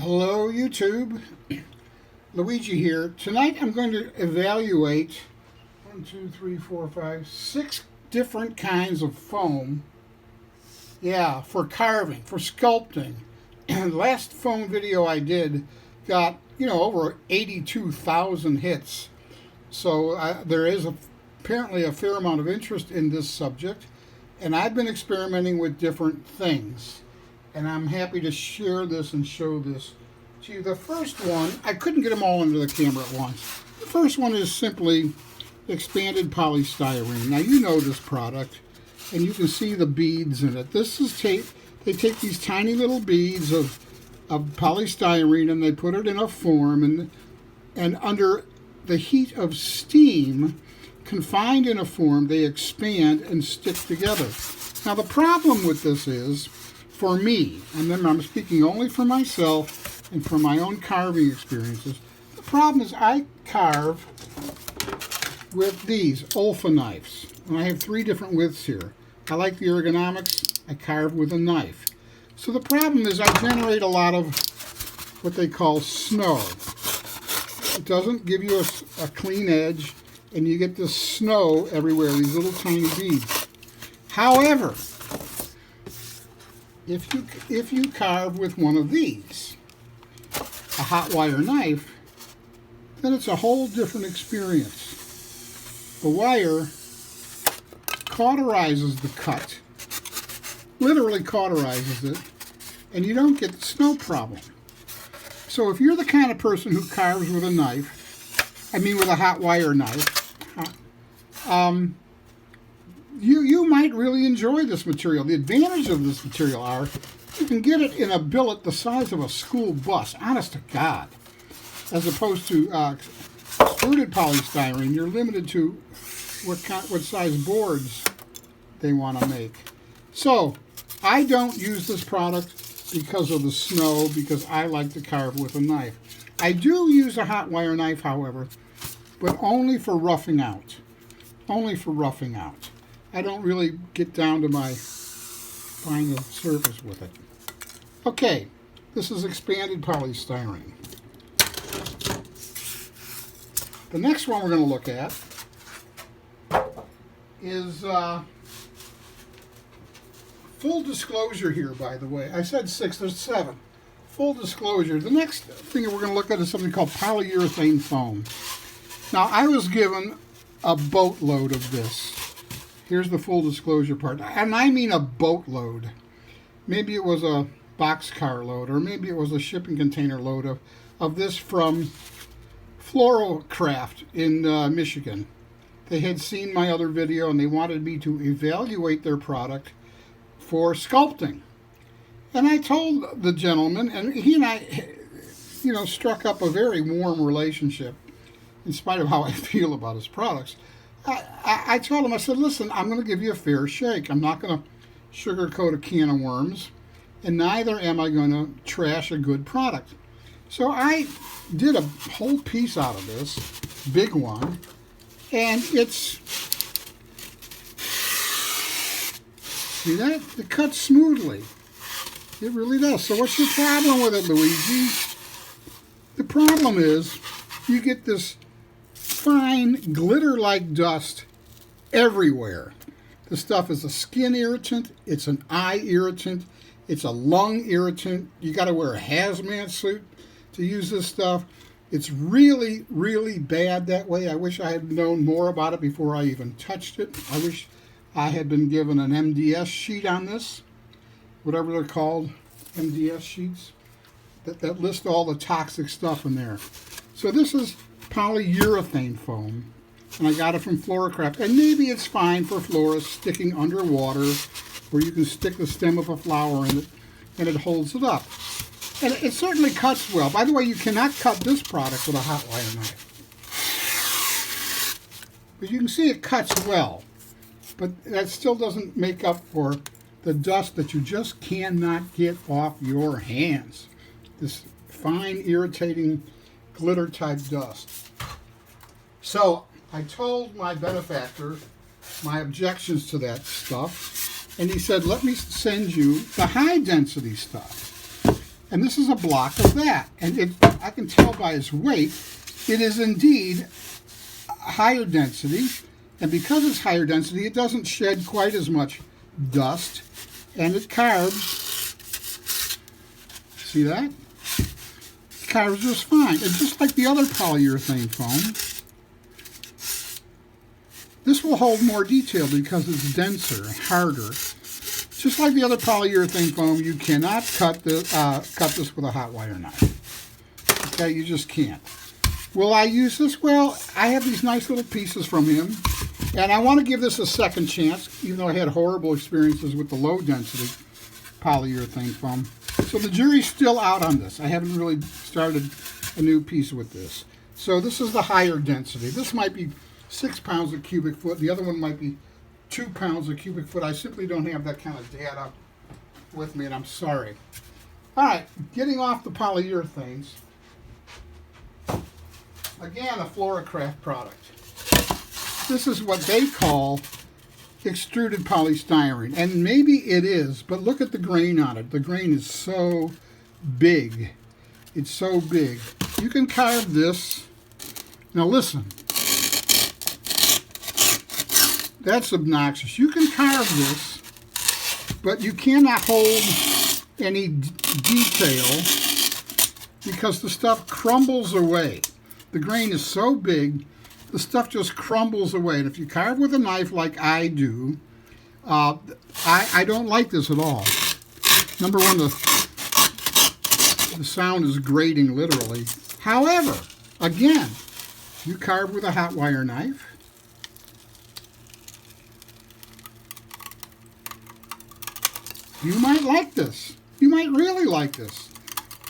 Hello YouTube, Luigi here. Tonight I'm going to evaluate 6 different kinds of foam. Yeah, for carving, for sculpting. And last foam video I did got, over 82,000 hits. So there is apparently a fair amount of interest in this subject. And I've been experimenting with different things. And I'm happy to share this and show this to you. The first one, I couldn't get them all into the camera at once. The first one is simply expanded polystyrene. Now you know this product, and you can see the beads in it. This is tape. They take these tiny little beads of polystyrene and they put it in a form, and under the heat of steam, confined in a form, they expand and stick together. Now the problem with this is, for me, and then I'm speaking only for myself and for my own carving experiences, the problem is I carve with these Olfa knives. And I have 3 different widths here. I like the ergonomics. I carve with a knife. So the problem is I generate a lot of what they call snow. It doesn't give you a clean edge, and you get this snow everywhere, these little tiny beads. However, if you carve with one of these, a hot wire knife, then it's a whole different experience. The wire cauterizes the cut, literally cauterizes it, and you don't get the snow problem. So if you're the kind of person who carves with a knife, with a hot wire knife, you might really enjoy this material. The advantage of this material are you can get it in a billet the size of a school bus, honest to God. As opposed to extruded polystyrene, you're limited to what size boards they want to make. So I don't use this product because of the snow, because I like to carve with a knife. I do use a hot wire knife, however, but only for roughing out. Only for roughing out. I don't really get down to my final surface with it. Okay, this is expanded polystyrene. The next one we're going to look at is full disclosure here, by the way. I said 6, there's 7. Full disclosure. The next thing that we're going to look at is something called polyurethane foam. Now, I was given a boatload of this. Here's the full disclosure part. And I mean a boatload. Maybe it was a boxcar load, or maybe it was a shipping container load of this from Fluorocraft in Michigan. They had seen my other video and they wanted me to evaluate their product for sculpting. And I told the gentleman, and he and I, struck up a very warm relationship in spite of how I feel about his products. I told him, I said, listen, I'm going to give you a fair shake. I'm not going to sugarcoat a can of worms, and neither am I going to trash a good product. So I did a whole piece out of this, big one, and see that? It cuts smoothly. It really does. So what's your problem with it, Luigi? The problem is you get this fine glitter-like dust everywhere. The stuff is a skin irritant, it's an eye irritant, it's a lung irritant. You got to wear a hazmat suit to use this stuff. It's really, really bad that way. I wish I had known more about it before I even touched it. I wish I had been given an MDS sheet on this, whatever they're called, MDS sheets, that list all the toxic stuff in there. So this is polyurethane foam, and I got it from Fluorocraft, and maybe it's fine for florists sticking underwater where you can stick the stem of a flower in it and it holds it up, and it certainly cuts well. By the way, you cannot cut this product with a hot wire knife, but you can see it cuts well, but that still doesn't make up for the dust that you just cannot get off your hands, this fine irritating glitter type dust. So I told my benefactor my objections to that stuff, and he said, let me send you the high density stuff. And this is a block of that. And I can tell by its weight, it is indeed higher density. And because it's higher density, it doesn't shed quite as much dust. And it carves, see that? It carves just fine. And just like the other polyurethane foam, this will hold more detail because it's denser and harder. Just like the other polyurethane foam, you cannot cut this with a hot wire knife. Okay, you just can't. Will I use this? Well, I have these nice little pieces from him, and I want to give this a second chance, even though I had horrible experiences with the low density polyurethane foam. So the jury's still out on this. I haven't really started a new piece with this. So this is the higher density. This might be 6 pounds a cubic foot. The other one might be 2 pounds a cubic foot. I simply don't have that kind of data with me, and I'm sorry. All right, getting off the polyurethanes. Again, a Fluorocraft product. This is what they call extruded polystyrene, and maybe it is, but look at the grain on it. The grain is so big. It's so big. You can carve this. Now listen. That's obnoxious. You can carve this, but you cannot hold any detail because the stuff crumbles away. The grain is so big, the stuff just crumbles away. And if you carve with a knife like I do, I don't like this at all. Number one, the sound is grating literally. However, again, you carve with a hot wire knife, you might like this. You might really like this.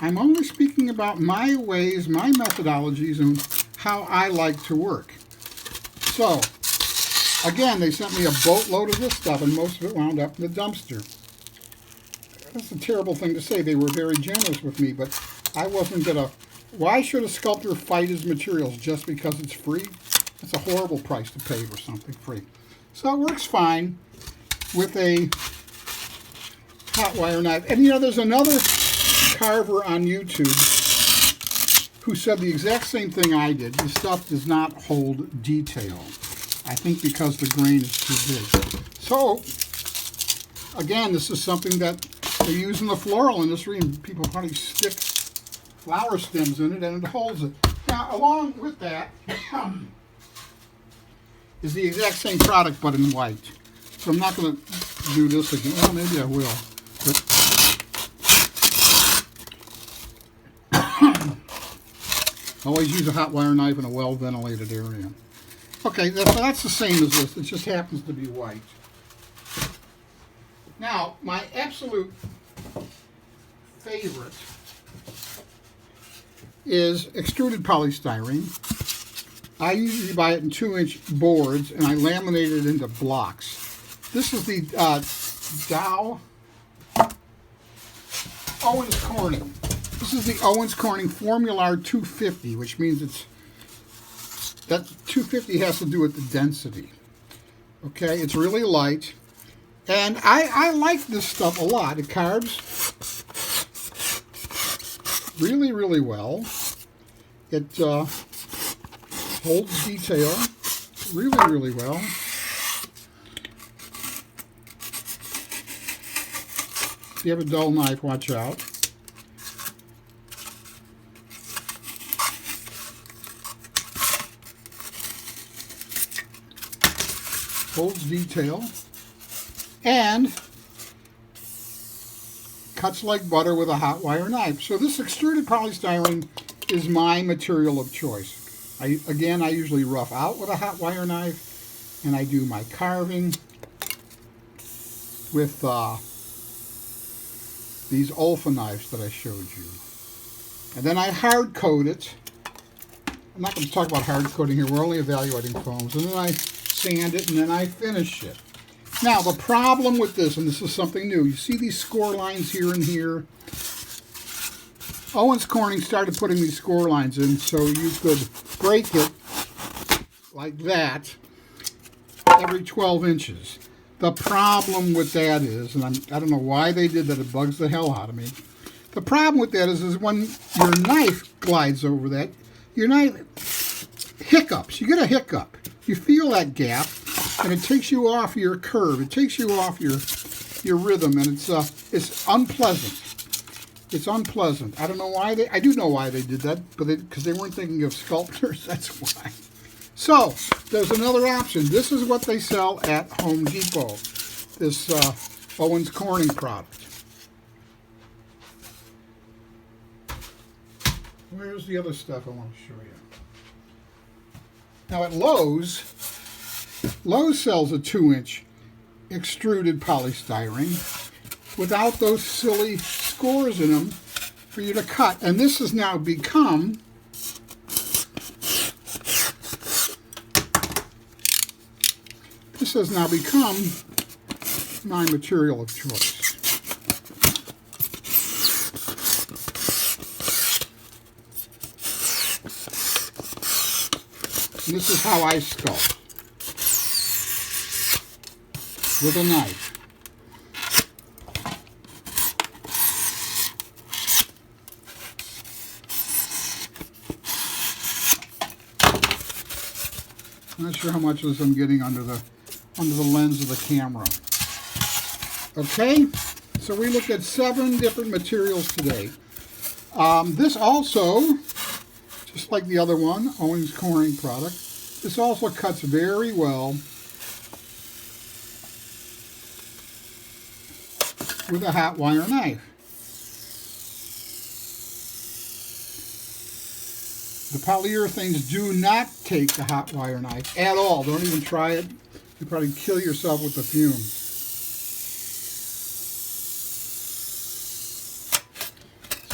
I'm only speaking about my ways, my methodologies, and how I like to work. So, again, they sent me a boatload of this stuff, and most of it wound up in the dumpster. That's a terrible thing to say. They were very generous with me, but I wasn't going to... Why should a sculptor fight his materials just because it's free? That's a horrible price to pay for something free. So it works fine with a hot wire knife. And you know, there's another carver on YouTube who said the exact same thing I did. This stuff does not hold detail. I think because the grain is too big. So, again, this is something that they use in the floral industry, and people probably stick flower stems in it, and it holds it. Now, along with that is the exact same product, but in white. So I'm not going to do this again. Well, maybe I will. But always use a hot wire knife in a well-ventilated area. Okay, that's the same as this. It just happens to be white. Now, my absolute favorite is extruded polystyrene. I usually buy it in 2-inch boards, and I laminate it into blocks. This is the Dow Owens Corning. This is the Owens Corning Formular 250, which means that 250 has to do with the density. Okay, it's really light. And I like this stuff a lot. It carves really, really well. It holds detail really, really well. If you have a dull knife, watch out. Holds detail. And cuts like butter with a hot wire knife. So this extruded polystyrene is my material of choice. I usually rough out with a hot wire knife, and I do my carving with these Olfa knives that I showed you. And then I hard coat it. I'm not going to talk about hard coating here. We're only evaluating foams. And then I sand it, and then I finish it. Now, the problem with this, and this is something new, you see these score lines here and here? Owens Corning started putting these score lines in so you could break it like that every 12 inches. The problem with that is, and I don't know why they did that, it bugs the hell out of me, The problem with that is when your knife glides over that, your knife hiccups. You get a hiccup. You feel that gap, and it takes you off your curve. It takes you off your rhythm, and it's unpleasant. It's unpleasant. I don't know why I do know why they did that, but because they weren't thinking of sculptors. That's why. So there's another option. This is what they sell at Home Depot. This Owens Corning product. Where's the other stuff I want to show you? Now at Lowe's sells a 2-inch extruded polystyrene without those silly scores in them for you to cut. And this has now become my material of choice. And this is how I sculpt, with a knife. I'm not sure how much of this I'm getting under the lens of the camera. Okay, so we looked at 7 different materials today. This also, just like the other one, Owens Corning product, this also cuts very well with a hot wire knife. The polyurethanes do not take the hot wire knife at all. Don't even try it. You'll probably kill yourself with the fumes.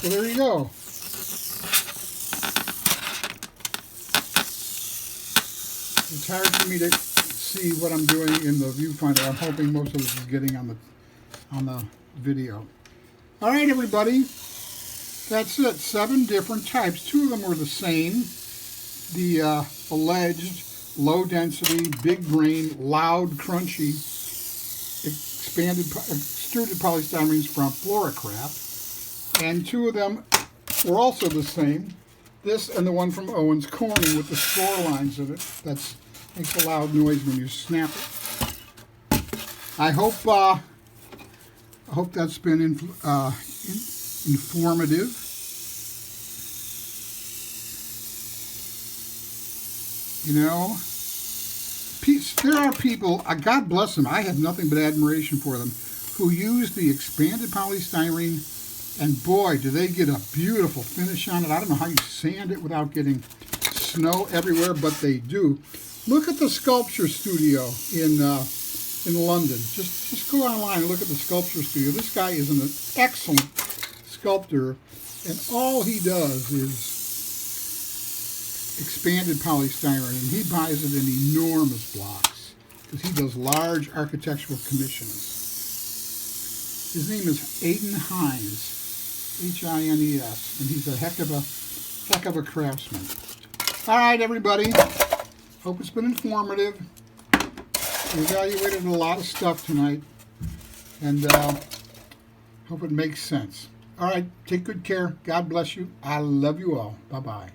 So there you go. It's hard for me to see what I'm doing in the viewfinder. I'm hoping most of this is getting on the video. All right, everybody. That's it. 7 different types. 2 of them were the same. The alleged low density, big grain, loud, crunchy, extruded polystyrenes from Fluorocrap. And 2 of them were also the same. This and the one from Owens Corning with the score lines in it. That makes a loud noise when you snap it. I hope that's been informative. You know, there are people, God bless them, I have nothing but admiration for them, who use the expanded polystyrene, and boy, do they get a beautiful finish on it. I don't know how you sand it without getting snow everywhere, but they do. Look at the sculpture studio in London. Just go online and look at the sculpture studio. This guy is an excellent sculptor, and all he does is expanded polystyrene, and he buys it in enormous blocks because he does large architectural commissions. His name is Aidan Hines, H-I-N-E-S, and he's a heck of a craftsman. All right, everybody. Hope it's been informative. We evaluated a lot of stuff tonight, and hope it makes sense. All right, take good care. God bless you. I love you all. Bye-bye.